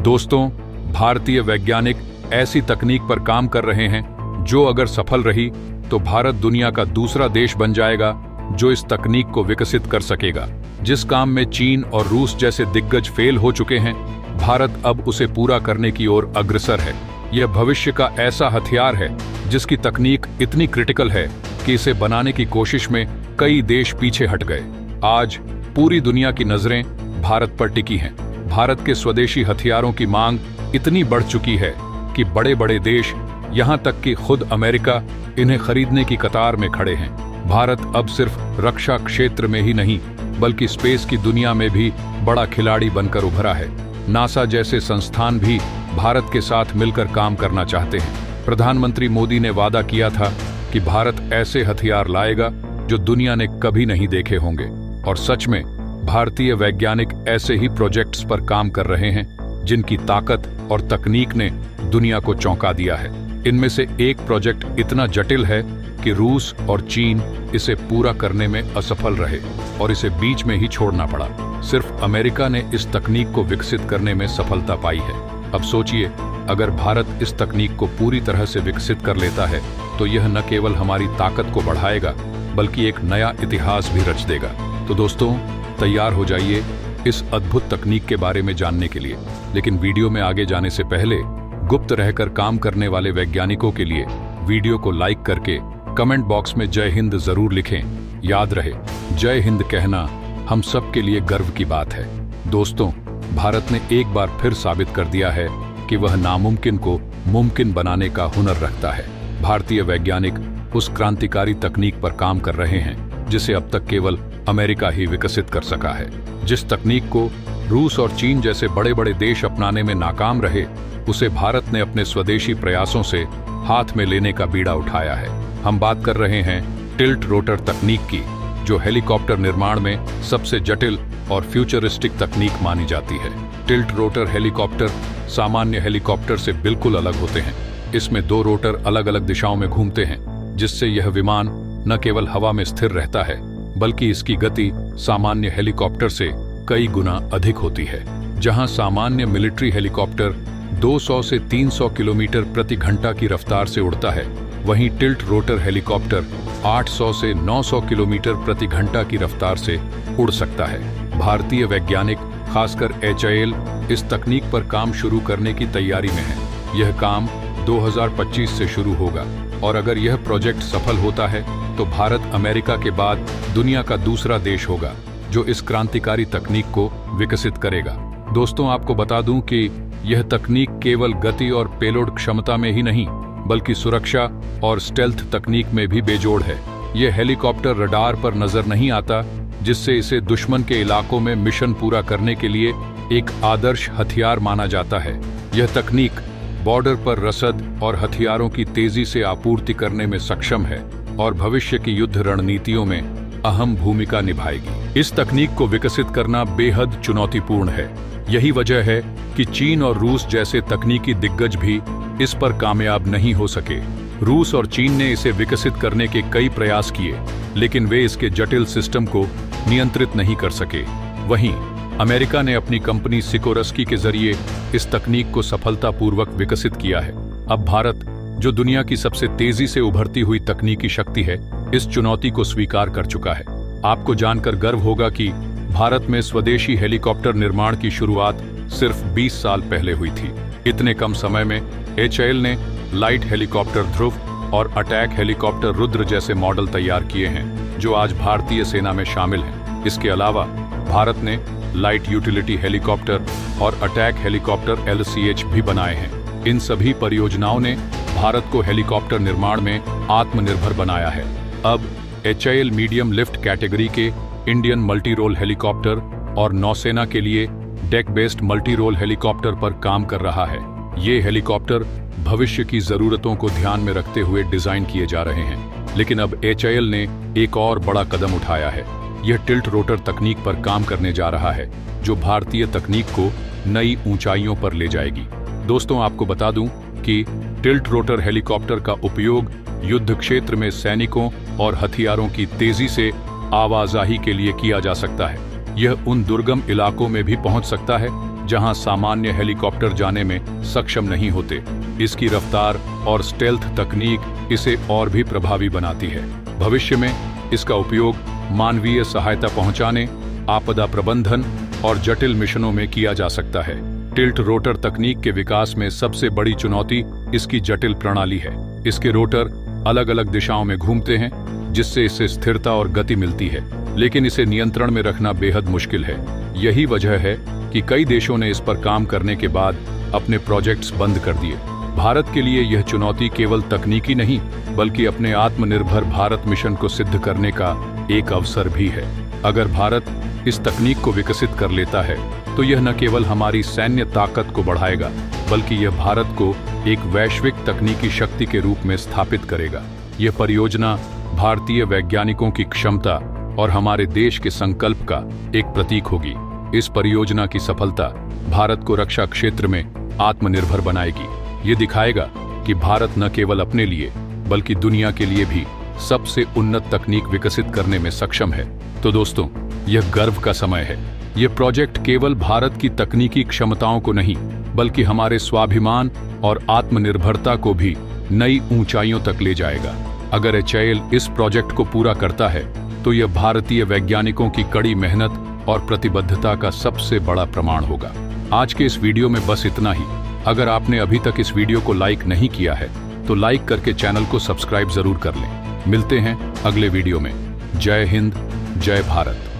दोस्तों, भारतीय वैज्ञानिक ऐसी तकनीक पर काम कर रहे हैं जो अगर सफल रही तो भारत दुनिया का दूसरा देश बन जाएगा जो इस तकनीक को विकसित कर सकेगा। जिस काम में चीन और रूस जैसे दिग्गज फेल हो चुके हैं, भारत अब उसे पूरा करने की ओर अग्रसर है। यह भविष्य का ऐसा हथियार है जिसकी तकनीक इतनी क्रिटिकल है कि इसे बनाने की कोशिश में कई देश पीछे हट गए। आज पूरी दुनिया की नजरें भारत पर टिकी हैं। भारत के स्वदेशी हथियारों की मांग इतनी बढ़ चुकी है कि बड़े बड़े देश, यहाँ तक कि खुद अमेरिका, इन्हें खरीदने की कतार में खड़े हैं। भारत अब सिर्फ रक्षा क्षेत्र में ही नहीं बल्कि स्पेस की दुनिया में भी बड़ा खिलाड़ी बनकर उभरा है। नासा जैसे संस्थान भी भारत के साथ मिलकर काम करना चाहते हैं। प्रधानमंत्री मोदी ने वादा किया था कि भारत ऐसे हथियार लाएगा जो दुनिया ने कभी नहीं देखे होंगे, और सच में भारतीय वैज्ञानिक ऐसे ही प्रोजेक्ट्स पर काम कर रहे हैं जिनकी ताकत और तकनीक ने दुनिया को चौंका दिया है। इनमें से एक प्रोजेक्ट इतना जटिल है कि रूस और चीन इसे पूरा करने में असफल रहे और इसे बीच में ही छोड़ना पड़ा। सिर्फ अमेरिका ने इस तकनीक को विकसित करने में सफलता पाई है। अब सोचिए, अगर भारत इस तकनीक को पूरी तरह से विकसित कर लेता है तो यह न केवल हमारी ताकत को बढ़ाएगा बल्कि एक नया इतिहास भी रच देगा। तो दोस्तों, तैयार हो जाइए इस अद्भुत तकनीक के बारे में जानने के लिए। लेकिन वीडियो में आगे जाने से पहले गुप्त रहकर काम करने वाले वैज्ञानिकों के लिए वीडियो को लाइक करके कमेंट बॉक्स में जय हिंद जरूर लिखें। याद रहे, जय हिंद कहना हम सब के लिए गर्व की बात है। दोस्तों, भारत ने एक बार फिर साबित कर दिया है कि वह नामुमकिन को मुमकिन बनाने का हुनर रखता है। भारतीय वैज्ञानिक उस क्रांतिकारी तकनीक पर काम कर रहे हैं जिसे अब तक केवल अमेरिका ही विकसित कर सका है। जिस तकनीक को रूस और चीन जैसे बड़े बड़े देश अपनाने में नाकाम रहे, उसे भारत ने अपने स्वदेशी प्रयासों से हाथ में लेने का बीड़ा उठाया है। हम बात कर रहे हैं टिल्ट रोटर तकनीक की, जो हेलीकॉप्टर निर्माण में सबसे जटिल और फ्यूचरिस्टिक तकनीक मानी जाती है। टिल्ट रोटर हेलीकॉप्टर सामान्य हेलीकॉप्टर से बिल्कुल अलग होते हैं। इसमें दो रोटर अलग अलग दिशाओं में घूमते हैं, जिससे यह विमान न केवल हवा में स्थिर रहता है बल्कि इसकी गति सामान्य हेलीकॉप्टर से कई गुना अधिक होती है। जहां सामान्य मिलिट्री हेलीकॉप्टर 200 से 300 किलोमीटर प्रति घंटा की रफ्तार से उड़ता है, वहीं टिल्ट रोटर हेलीकॉप्टर 800 से 900 किलोमीटर प्रति घंटा की रफ्तार से उड़ सकता है। भारतीय वैज्ञानिक, खासकर HAL, इस तकनीक पर काम शुरू करने की तैयारी में है। यह काम 2025 से शुरू होगा और अगर यह प्रोजेक्ट सफल होता है तो भारत अमेरिका के बाद दुनिया का दूसरा देश होगा जो इस क्रांतिकारी तकनीक को विकसित करेगा। दोस्तों, आपको बता दूं कि यह तकनीक केवल गति और पेलोड क्षमता में ही नहीं बल्कि सुरक्षा और स्टेल्थ तकनीक में भी बेजोड़ है। यह हेलीकॉप्टर रडार पर नजर नहीं आता, जिससे इसे दुश्मन के इलाकों में मिशन पूरा करने के लिए एक आदर्श हथियार माना जाता है। यह तकनीक बॉर्डर पर रसद और हथियारों की तेजी से आपूर्ति करने में सक्षम है और भविष्य की युद्ध रणनीतियों में अहम भूमिका निभाएगी। इस तकनीक को विकसित करना बेहद चुनौतीपूर्ण है। यही वजह है कि चीन और रूस जैसे तकनीकी दिग्गज भी इस पर कामयाब नहीं हो सके। रूस और चीन ने इसे विकसित करने के कई प्रयास किए, लेकिन वे इसके जटिल सिस्टम को नियंत्रित नहीं कर सके। वहीं अमेरिका ने अपनी कंपनी सिकोरस्की के जरिए इस तकनीक को सफलतापूर्वक विकसित किया है। अब भारत, जो दुनिया की सबसे तेजी से उभरती हुई तकनीकी शक्ति है, इस चुनौती को स्वीकार कर चुका है। आपको जानकर गर्व होगा कि भारत में स्वदेशी हेलीकॉप्टर निर्माण की शुरुआत सिर्फ 20 साल पहले हुई थी। इतने कम समय में HAL ने लाइट हेलीकॉप्टर ध्रुव और अटैक हेलीकॉप्टर रुद्र जैसे मॉडल तैयार किए हैं, जो आज भारतीय सेना में शामिल हैं। इसके अलावा भारत ने लाइट यूटिलिटी हेलीकॉप्टर और अटैक हेलीकॉप्टर LCH भी बनाए हैं। इन सभी परियोजनाओं ने भारत को हेलीकॉप्टर निर्माण में आत्मनिर्भर बनाया है। अब HAL मीडियम लिफ्ट कैटेगरी के इंडियन मल्टी रोल हेलीकॉप्टर और नौसेना के लिए deck based multi role helicopter पर काम कर रहा है। ये हेलीकॉप्टर भविष्य की जरूरतों को ध्यान में रखते हुए डिजाइन किए जा रहे हैं। लेकिन अब HAL ने एक और बड़ा कदम उठाया है। यह टिल्ट रोटर तकनीक पर काम करने जा रहा है, जो भारतीय तकनीक को नई ऊंचाइयों पर ले जाएगी। दोस्तों, आपको बता दूं कि टिल्ट रोटर हेलीकॉप्टर का उपयोग युद्ध क्षेत्र में सैनिकों और हथियारों की तेजी से आवाजाही के लिए किया जा सकता है। यह उन दुर्गम इलाकों में भी पहुंच सकता है जहां सामान्य हेलीकॉप्टर जाने में सक्षम नहीं होते। इसकी रफ्तार और स्टेल्थ तकनीक इसे और भी प्रभावी बनाती है। भविष्य में इसका उपयोग मानवीय सहायता पहुंचाने, आपदा प्रबंधन और जटिल मिशनों में किया जा सकता है। टिल्ट रोटर तकनीक के विकास में सबसे बड़ी चुनौती इसकी जटिल प्रणाली है। इसके रोटर अलग अलग दिशाओं में घूमते हैं, जिससे इसे स्थिरता और गति मिलती है, लेकिन इसे नियंत्रण में रखना बेहद मुश्किल है। यही वजह है कि कई देशों ने इस पर काम करने के बाद अपने प्रोजेक्ट्स बंद कर दिए। भारत के लिए यह चुनौती केवल तकनीकी नहीं, बल्कि अपने आत्मनिर्भर भारत मिशन को सिद्ध करने का एक अवसर भी है। अगर भारत इस तकनीक को विकसित कर लेता है तो यह न केवल हमारी सैन्य ताकत को बढ़ाएगा, बल्कि यह भारत को एक वैश्विक तकनीकी शक्ति के रूप में स्थापित करेगा। यह परियोजना भारतीय वैज्ञानिकों की क्षमता और हमारे देश के संकल्प का एक प्रतीक होगी। इस परियोजना की सफलता भारत को रक्षा क्षेत्र में आत्मनिर्भर बनाएगी। ये दिखाएगा कि भारत न केवल अपने लिए बल्कि दुनिया के लिए भी सबसे उन्नत तकनीक विकसित करने में सक्षम है। तो दोस्तों, यह गर्व का समय है। यह प्रोजेक्ट केवल भारत की तकनीकी क्षमताओं को नहीं, बल्कि हमारे स्वाभिमान और आत्मनिर्भरता को भी नई ऊंचाइयों तक ले जाएगा। अगर HAL इस प्रोजेक्ट को पूरा करता है तो यह भारतीय वैज्ञानिकों की कड़ी मेहनत और प्रतिबद्धता का सबसे बड़ा प्रमाण होगा। आज के इस वीडियो में बस इतना ही। अगर आपने अभी तक इस वीडियो को लाइक नहीं किया है तो लाइक करके चैनल को सब्सक्राइब जरूर कर लें। मिलते हैं अगले वीडियो में। जय हिंद, जय भारत।